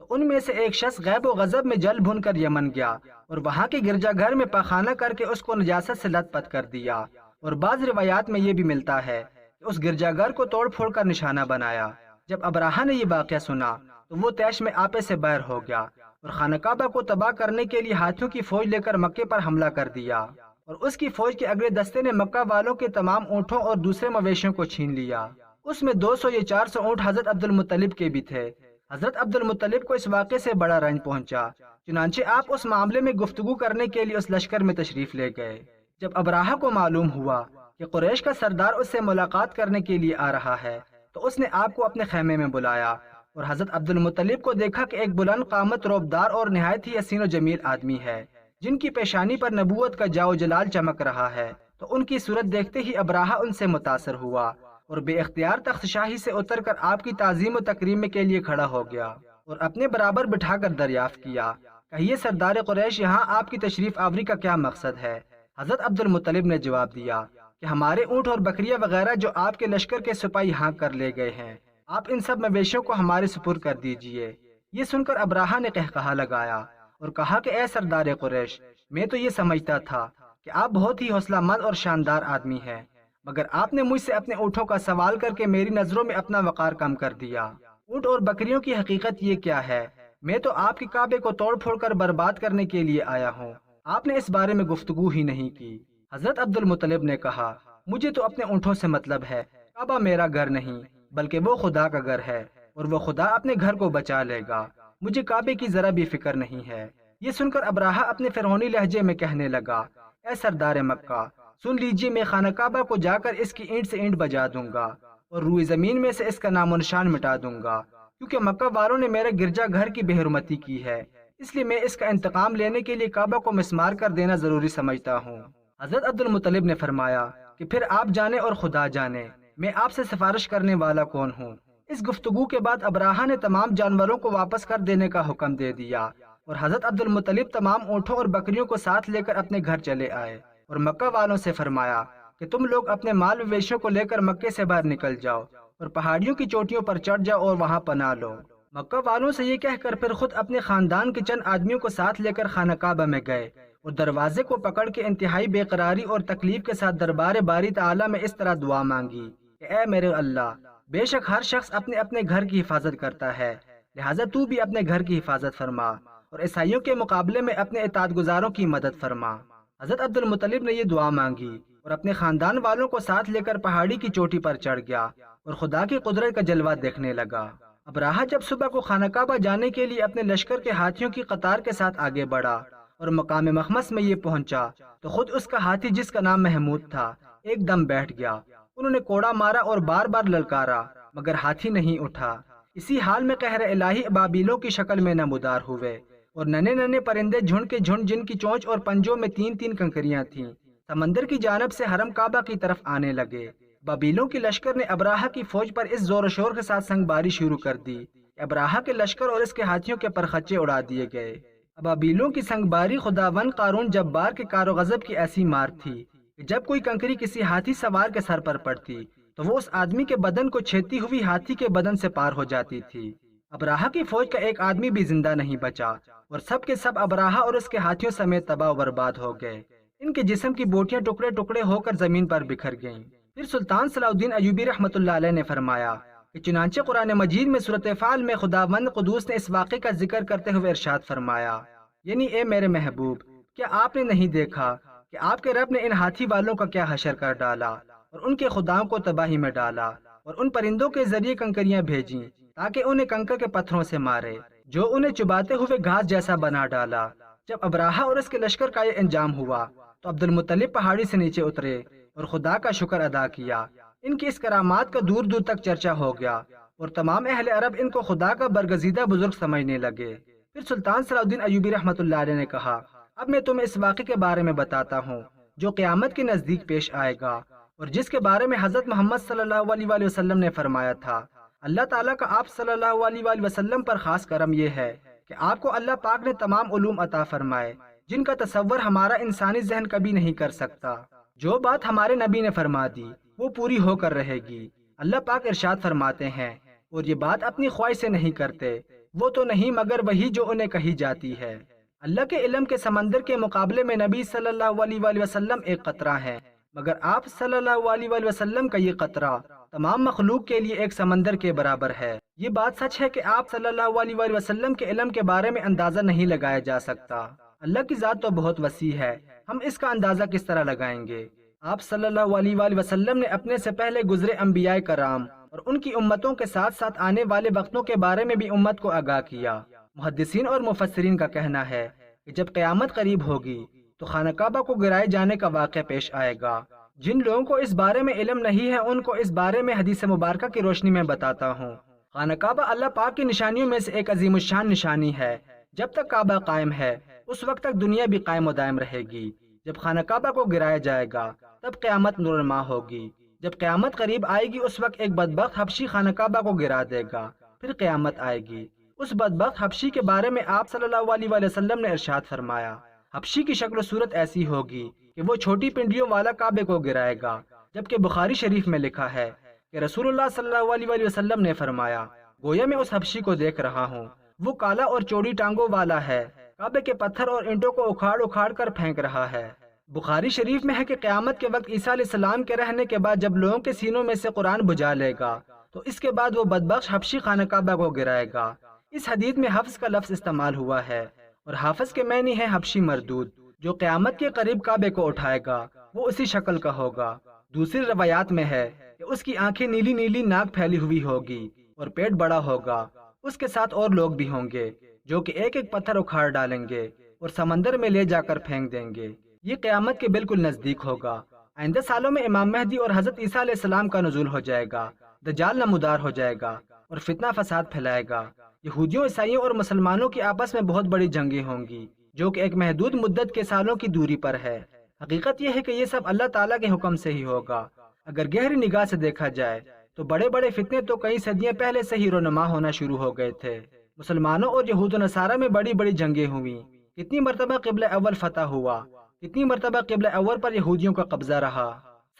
تو ان میں سے ایک شخص غیب و غضب میں جل بھن کر یمن گیا اور وہاں کے گرجا گھر میں پاخانہ کر کے اس کو نجاست سے لت پت کر دیا، اور بعض روایات میں یہ بھی ملتا ہے کہ اس گرجا گھر کو توڑ پھوڑ کر نشانہ بنایا۔ جب ابراہہ نے یہ واقعہ سنا تو وہ طیش میں آپے سے باہر ہو گیا اور خانہ کعبہ کو تباہ کرنے کے لیے ہاتھیوں کی فوج لے کر مکے پر حملہ کر دیا، اور اس کی فوج کے اگلے دستے نے مکہ والوں کے تمام اونٹوں اور دوسرے مویشیوں کو چھین لیا۔ اس میں 200 یا 400 اونٹ حضرت عبد المطلب کے بھی تھے۔ حضرت عبد المطلب کو اس واقعے سے بڑا رنج پہنچا، چنانچہ آپ اس معاملے میں گفتگو کرنے کے لیے اس لشکر میں تشریف لے گئے۔ جب ابراہہ کو معلوم ہوا کہ قریش کا سردار اس سے ملاقات کرنے کے لیے آ رہا ہے تو اس نے آپ کو اپنے خیمے میں بلایا، اور حضرت عبد المطلب کو دیکھا کہ ایک بلند قامت روبدار اور نہایت ہی حسین و جمیل آدمی ہے جن کی پیشانی پر نبوت کا جاؤ جلال چمک رہا ہے، تو ان کی صورت دیکھتے ہی ابراہہ ان سے متاثر ہوا اور بے اختیار تخت شاہی سے اتر کر آپ کی تعظیم و تکریم کے لیے کھڑا ہو گیا اور اپنے برابر بٹھا کر دریافت کیا، کہیے سردار قریش، یہاں آپ کی تشریف آوری کا کیا مقصد ہے؟ حضرت عبد المطلب نے جواب دیا کہ ہمارے اونٹ اور بکریاں وغیرہ جو آپ کے لشکر کے سپاہی ہاں کر لے گئے ہیں، آپ ان سب مویشیوں کو ہمارے سپرد کر دیجئے۔ یہ سن کر ابراہہ نے قہقہا لگایا اور کہا کہ اے سردار قریش، میں تو یہ سمجھتا تھا کہ آپ بہت ہی حوصلہ مند اور شاندار آدمی ہیں، مگر آپ نے مجھ سے اپنے اونٹوں کا سوال کر کے میری نظروں میں اپنا وقار کم کر دیا۔ اونٹ اور بکریوں کی حقیقت یہ کیا ہے؟ میں تو آپ کے کعبے کو توڑ پھوڑ کر برباد کرنے کے لیے آیا ہوں، آپ نے اس بارے میں گفتگو ہی نہیں کی۔ حضرت عبد المطلب نے کہا، مجھے تو اپنے اونٹوں سے مطلب ہے، کعبہ میرا گھر نہیں بلکہ وہ خدا کا گھر ہے، اور وہ خدا اپنے گھر کو بچا لے گا، مجھے کعبے کی ذرا بھی فکر نہیں ہے۔ یہ سن کر ابراہہ اپنے فرعونی لہجے میں کہنے لگا، اے سردار مکہ، سن لیجئے، میں خانہ کعبہ کو جا کر اس کی اینٹ سے اینٹ بجا دوں گا اور روئے زمین میں سے اس کا نام و نشان مٹا دوں گا، کیونکہ مکہ والوں نے میرے گرجا گھر کی بے حرمتی کی ہے، اس لیے میں اس کا انتقام لینے کے لیے کعبہ کو مسمار کر دینا ضروری سمجھتا ہوں۔ حضرت عبد المطلب نے فرمایا کہ پھر آپ جانے اور خدا جانے، میں آپ سے سفارش کرنے والا کون ہوں؟ اس گفتگو کے بعد ابراہہ نے تمام جانوروں کو واپس کر دینے کا حکم دے دیا اور حضرت عبد المطلب تمام اونٹوں اور بکریوں کو ساتھ لے کر اپنے گھر چلے آئے اور مکہ والوں سے فرمایا کہ تم لوگ اپنے مال مویشیوں کو لے کر مکے سے باہر نکل جاؤ اور پہاڑیوں کی چوٹیوں پر چڑھ جاؤ اور وہاں پناہ لو۔ مکہ والوں سے یہ کہہ کر پھر خود اپنے خاندان کے چند آدمیوں کو ساتھ لے کر خانہ کعبہ میں گئے اور دروازے کو پکڑ کے انتہائی بے قراری اور تکلیف کے ساتھ دربار باری تعالیٰ میں اس طرح دعا مانگی کہ اے میرے اللہ، بے شک ہر شخص اپنے اپنے گھر کی حفاظت کرتا ہے، لہٰذا تو بھی اپنے گھر کی حفاظت فرما اور عیسائیوں کے مقابلے میں اپنے اطاعت گزاروں کی مدد فرما۔ حضرت عبد المطلب نے یہ دعا مانگی اور اپنے خاندان والوں کو ساتھ لے کر پہاڑی کی چوٹی پر چڑھ گیا اور خدا کی قدرت کا جلوہ دیکھنے لگا۔ ابراہہ جب صبح کو خانہ کعبہ جانے کے لیے اپنے لشکر کے ہاتھیوں کی قطار کے ساتھ آگے بڑھا اور مقام مخمس میں یہ پہنچا تو خود اس کا ہاتھی، جس کا نام محمود تھا، ایک دم بیٹھ گیا۔ انہوں نے کوڑا مارا اور بار بار للکارا مگر ہاتھی نہیں اٹھا۔ اسی حال میں قہر الہی ابابیلوں کی شکل میں نمودار ہوئے اور ننے ننے پرندے جھنڈ کے جھنڈ، جن کی چونچ اور پنجوں میں 3 کنکریاں تھیں، سمندر کی جانب سے حرم کعبہ کی طرف آنے لگے۔ بابیلوں کی لشکر نے ابراہہ کی فوج پر اس زور و شور کے ساتھ سنگ باری شروع کر دی کہ ابراہہ کے لشکر اور اس کے ہاتھیوں کے پرخچے اڑا دیے گئے۔ ابابیلوں کی سنگ باری خداوند قارون جبار کے کار و غضب کی ایسی مار تھی کہ جب کوئی کنکری کسی ہاتھی سوار کے سر پر پڑتی تو وہ اس آدمی کے بدن کو چھیدتی ہوئی ہاتھی کے بدن سے پار ہو جاتی تھی۔ ابراہہ کی فوج کا ایک آدمی بھی زندہ نہیں بچا اور سب کے سب ابراہہ اور اس کے ہاتھیوں سمیت تباہ و برباد ہو گئے۔ ان کے جسم کی بوٹیاں ٹکڑے ٹکڑے ہو کر زمین پر بکھر گئیں۔ پھر سلطان صلاح الدین ایوبی رحمۃ اللہ علیہ نے فرمایا کہ چنانچہ قرآن مجید میں سورۃ فال میں خداوند قدوس نے اس واقعے کا ذکر کرتے ہوئے ارشاد فرمایا، یعنی اے میرے محبوب، کیا آپ نے نہیں دیکھا کہ آپ کے رب نے ان ہاتھی والوں کا کیا حشر کر ڈالا اور ان کے خداؤں کو تباہی میں ڈالا اور ان پرندوں کے ذریعے کنکریاں بھیجیں تاکہ انہیں کنکر کے پتھروں سے مارے، جو انہیں چباتے ہوئے گھاس جیسا بنا ڈالا۔ جب ابراہہ اور اس کے لشکر کا یہ انجام ہوا تو عبد المطلب پہاڑی سے نیچے اترے اور خدا کا شکر ادا کیا۔ ان کی اس کرامات کا دور دور تک چرچا ہو گیا اور تمام اہل عرب ان کو خدا کا برگزیدہ بزرگ سمجھنے لگے۔ پھر سلطان صلاح الدین ایوبی رحمۃ اللہ علیہ نے کہا، اب میں تمہیں اس واقعے کے بارے میں بتاتا ہوں جو قیامت کے نزدیک پیش آئے گا اور جس کے بارے میں حضرت محمد صلی اللہ علیہ وآلہ وسلم نے فرمایا تھا۔ اللہ تعالیٰ کا آپ صلی اللہ علیہ وآلہ وسلم پر خاص کرم یہ ہے کہ آپ کو اللہ پاک نے تمام علوم عطا فرمائے جن کا تصور ہمارا انسانی ذہن کبھی نہیں کر سکتا۔ جو بات ہمارے نبی نے فرما دی وہ پوری ہو کر رہے گی۔ اللہ پاک ارشاد فرماتے ہیں اور یہ بات اپنی خواہش سے نہیں کرتے، وہ تو نہیں مگر وہی جو انہیں کہی جاتی ہے۔ اللہ کے علم کے سمندر کے مقابلے میں نبی صلی اللہ علیہ وآلہ وسلم ایک قطرہ ہے، مگر آپ صلی اللہ علیہ وآلہ وسلم کا یہ قطرہ تمام مخلوق کے لیے ایک سمندر کے برابر ہے۔ یہ بات سچ ہے کہ آپ صلی اللہ علیہ وآلہ وسلم کے علم کے بارے میں اندازہ نہیں لگایا جا سکتا۔ اللہ کی ذات تو بہت وسیع ہے، ہم اس کا اندازہ کس طرح لگائیں گے؟ آپ صلی اللہ علیہ وآلہ وسلم نے اپنے سے پہلے گزرے انبیاء کرام اور ان کی امتوں کے ساتھ ساتھ آنے والے وقتوں کے بارے میں بھی امت کو آگاہ کیا۔ محدثین اور مفسرین کا کہنا ہے کہ جب قیامت قریب ہوگی تو خانہ کعبہ کو گرائے جانے کا واقعہ پیش آئے گا۔ جن لوگوں کو اس بارے میں علم نہیں ہے ان کو اس بارے میں حدیث مبارکہ کی روشنی میں بتاتا ہوں۔ خانہ کعبہ اللہ پاک کی نشانیوں میں سے ایک عظیم الشان نشانی ہے۔ جب تک کعبہ قائم ہے اس وقت تک دنیا بھی قائم و دائم رہے گی۔ جب خانہ کعبہ کو گرایا جائے گا تب قیامت نورما ہوگی۔ جب قیامت قریب آئے گی اس وقت ایک بدبخت حبشی خانہ کعبہ کو گرا دے گا، پھر قیامت آئے گی۔ اس بدبخت حبشی کے بارے میں آپ صلی اللہ علیہ وآلہ وسلم نے ارشاد فرمایا، حبشی کی شکل و صورت ایسی ہوگی کہ وہ چھوٹی پنڈلیوں والا کعبے کو گرائے گا، جبکہ بخاری شریف میں لکھا ہے کہ رسول اللہ صلی اللہ علیہ وآلہ وسلم نے فرمایا، گویا میں اس حبشی کو دیکھ رہا ہوں، وہ کالا اور چوڑی ٹانگوں والا ہے، کعبے کے پتھر اور اینٹوں کو اکھاڑ اکھاڑ کر پھینک رہا ہے۔ بخاری شریف میں ہے کہ قیامت کے وقت عیسیٰ علیہ السلام کے رہنے کے بعد جب لوگوں کے سینوں میں سے قرآن بجھا لے گا تو اس کے بعد وہ بدبخش حبشی خانہ کعبہ کو گرائے گا۔ اس حدیث میں حفظ کا لفظ استعمال ہوا ہے اور حافظ کے معنی ہے حبشی مردود، جو قیامت کے قریب کعبے کو اٹھائے گا، وہ اسی شکل کا ہوگا۔ دوسری روایات میں ہے کہ اس کی آنکھیں نیلی نیلی، ناک پھیلی ہوئی ہوگی اور پیٹ بڑا ہوگا۔ اس کے ساتھ اور لوگ بھی ہوں گے جو کہ ایک ایک پتھر اکھاڑ ڈالیں گے اور سمندر میں لے جا کر پھینک دیں گے۔ یہ قیامت کے بالکل نزدیک ہوگا۔ آئندہ سالوں میں امام مہدی اور حضرت عیسیٰ علیہ السلام کا نزول ہو جائے گا، دجال نمودار ہو جائے گا اور فتنہ فساد پھیلائے گا۔ یہودیوں، عیسائیوں اور مسلمانوں کی آپس میں بہت بڑی جنگیں ہوں گی جو کہ ایک محدود مدت کے سالوں کی دوری پر ہے۔ حقیقت یہ ہے کہ یہ سب اللہ تعالیٰ کے حکم سے ہی ہوگا۔ اگر گہری نگاہ سے دیکھا جائے تو بڑے بڑے فتنے تو کئی صدیاں پہلے سے ہی رونما ہونا شروع ہو گئے تھے۔ مسلمانوں اور یہود و نصارہ میں بڑی بڑی جنگیں ہوئیں۔ کتنی مرتبہ قبلہ اول فتح ہوا، کتنی مرتبہ قبلہ اول پر یہودیوں کا قبضہ رہا۔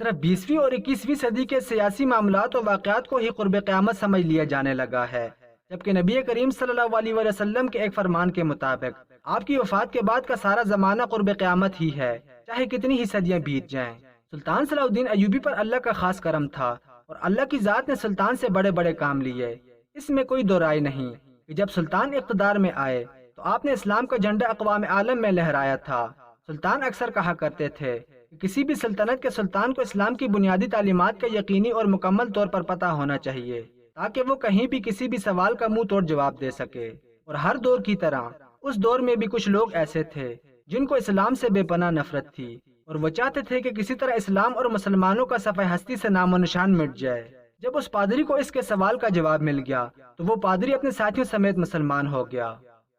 صرف 20ویں اور 21ویں صدی کے سیاسی معاملات و واقعات کو ہی قرب قیامت سمجھ لیا جانے لگا ہے، جبکہ نبی کریم صلی اللہ علیہ وسلم کے ایک فرمان کے مطابق آپ کی وفات کے بعد کا سارا زمانہ قرب قیامت ہی ہے، چاہے کتنی ہی صدیاں بیت جائیں۔ سلطان صلاح الدین ایوبی پر اللہ کا خاص کرم تھا اور اللہ کی ذات نے سلطان سے بڑے بڑے کام لیے۔ اس میں کوئی دو رائے نہیں کہ جب سلطان اقتدار میں آئے تو آپ نے اسلام کا جھنڈا اقوام عالم میں لہرایا تھا۔ سلطان اکثر کہا کرتے تھے کہ کسی بھی سلطنت کے سلطان کو اسلام کی بنیادی تعلیمات کا یقینی اور مکمل طور پر پتہ ہونا چاہیے تاکہ وہ کہیں بھی کسی بھی سوال کا منہ توڑ جواب دے سکے۔ اور ہر دور کی طرح اس دور میں بھی کچھ لوگ ایسے تھے جن کو اسلام سے بے پناہ نفرت تھی اور وہ چاہتے تھے کہ کسی طرح اسلام اور مسلمانوں کا صفحہ ہستی سے نام و نشان مٹ جائے۔ جب اس پادری کو اس کے سوال کا جواب مل گیا تو وہ پادری اپنے ساتھیوں سمیت مسلمان ہو گیا۔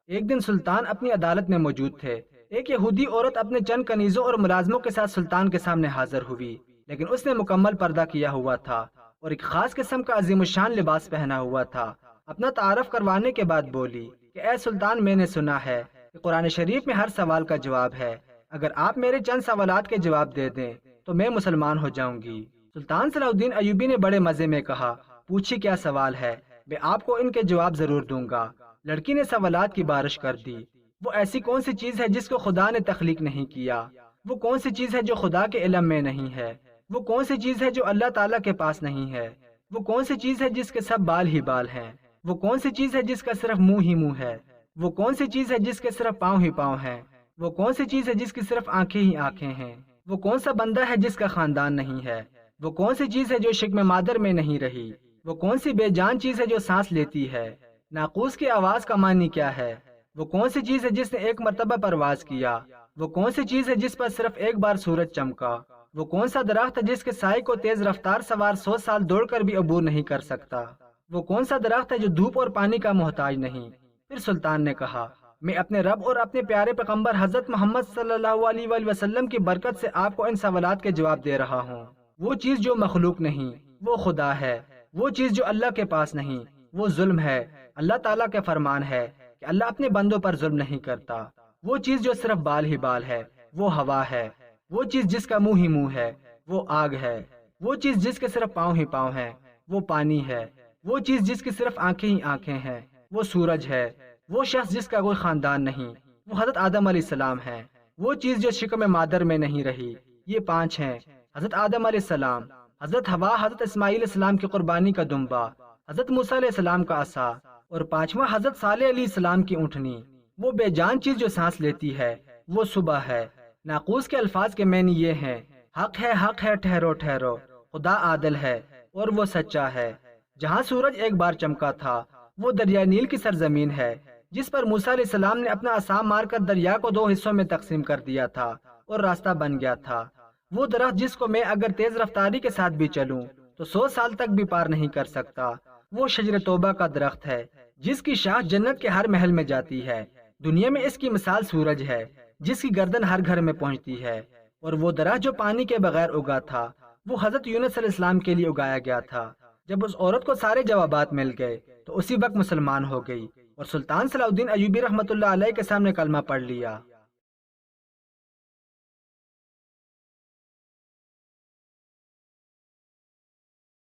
ایک دن سلطان اپنی عدالت میں موجود تھے۔ ایک یہودی عورت اپنے چند کنیزوں اور ملازموں کے ساتھ سلطان کے سامنے حاضر ہوئی، لیکن اس نے مکمل پردہ کیا ہوا تھا اور ایک خاص قسم کا عظیم الشان لباس پہنا ہوا تھا۔ اپنا تعارف کروانے کے بعد بولی کہ اے سلطان، میں نے سنا ہے کہ قرآن شریف میں ہر سوال کا جواب ہے، اگر آپ میرے چند سوالات کے جواب دے دیں تو میں مسلمان ہو جاؤں گی۔ سلطان صلاح الدین ایوبی نے بڑے مزے میں کہا، پوچھیے کیا سوال ہے، میں آپ کو ان کے جواب ضرور دوں گا۔ لڑکی نے سوالات کی بارش کر دی۔ وہ ایسی کون سی چیز ہے جس کو خدا نے تخلیق نہیں کیا؟ وہ کون سی چیز ہے جو خدا کے علم میں نہیں ہے؟ وہ کون سی چیز ہے جو اللہ تعالیٰ کے پاس نہیں ہے؟ وہ کون سی چیز ہے جس کے سب بال ہی بال ہیں؟ وہ کون سی چیز ہے جس کا صرف منہ ہی منہ ہے؟ وہ کون سی چیز ہے جس کے صرف پاؤں ہی پاؤں ہیں؟ وہ کون سی چیز ہے جس کی صرف آنکھیں ہی آنکھیں ہیں؟ وہ کون سا بندہ ہے جس کا خاندان نہیں ہے؟ وہ کون سی چیز ہے جو شکم مادر میں نہیں رہی؟ وہ کون سی بے جان چیز ہے جو سانس لیتی ہے؟ ناقوس کی آواز کا معنی کیا ہے؟ وہ کون سی چیز ہے جس نے ایک مرتبہ پرواز کیا؟ وہ کون سی چیز ہے جس پر صرف ایک بار سورج چمکا؟ وہ کون سا درخت ہے جس کے سائے کو تیز رفتار سوار 100 سال دوڑ کر بھی عبور نہیں کر سکتا؟ وہ کون سا درخت ہے جو دھوپ اور پانی کا محتاج نہیں؟ پھر سلطان نے کہا، میں اپنے رب اور اپنے پیارے پیغمبر حضرت محمد صلی اللہ علیہ وآلہ وسلم کی برکت سے آپ کو ان سوالات کے جواب دے رہا ہوں۔ وہ چیز جو مخلوق نہیں وہ خدا ہے، وہ چیز جو اللہ کے پاس نہیں وہ ظلم ہے۔ اللہ تعالیٰ کے فرمان ہے کہ اللہ اپنے بندوں پر ظلم نہیں کرتا۔ وہ چیز جو صرف بال ہی بال ہے وہ ہوا ہے۔ وہ چیز جس کا منہ ہی منہ ہے وہ آگ ہے۔ وہ چیز جس کے صرف پاؤں ہی پاؤں ہیں وہ پانی ہے۔ وہ چیز جس کی صرف آنکھیں ہی آنکھیں ہیں وہ سورج ہے۔ وہ شخص جس کا کوئی خاندان نہیں وہ حضرت آدم علیہ السلام ہے۔ وہ چیز جو شکم مادر میں نہیں رہی یہ 5 ہیں: حضرت آدم علیہ السلام، حضرت حوا حضرت اسماعیل علیہ السلام کی قربانی کا دمبا، حضرت موسیٰ علیہ السلام کا عصا، اور 5واں حضرت صالح علیہ السلام کی اونٹنی۔ وہ بے جان چیز جو سانس لیتی ہے وہ صبح ہے۔ ناقوس کے الفاظ کے معنی یہ ہیں: حق ہے ٹھہرو ٹھہرو، خدا عادل ہے اور وہ سچا ہے۔ جہاں سورج ایک بار چمکا تھا وہ دریا نیل کی سرزمین ہے جس پر موسیٰ علیہ السلام نے اپنا عصا مار کر دریا کو 2 حصوں میں تقسیم کر دیا تھا اور راستہ بن گیا تھا۔ وہ درخت جس کو میں اگر تیز رفتاری کے ساتھ بھی چلوں تو 100 سال تک بھی پار نہیں کر سکتا، وہ شجر توبہ کا درخت ہے جس کی شاخ جنت کے ہر محل میں جاتی ہے۔ دنیا میں اس کی مثال سورج ہے جس کی گردن ہر گھر میں پہنچتی ہے۔ اور وہ درخت جو پانی کے بغیر اگا تھا وہ حضرت یونس علیہ السلام کے لیے اگایا گیا تھا۔ جب اس عورت کو سارے جوابات مل گئے تو اسی وقت مسلمان ہو گئی اور سلطان صلاح الدین ایوبی رحمۃ اللہ علیہ کے سامنے کلمہ پڑھ لیا۔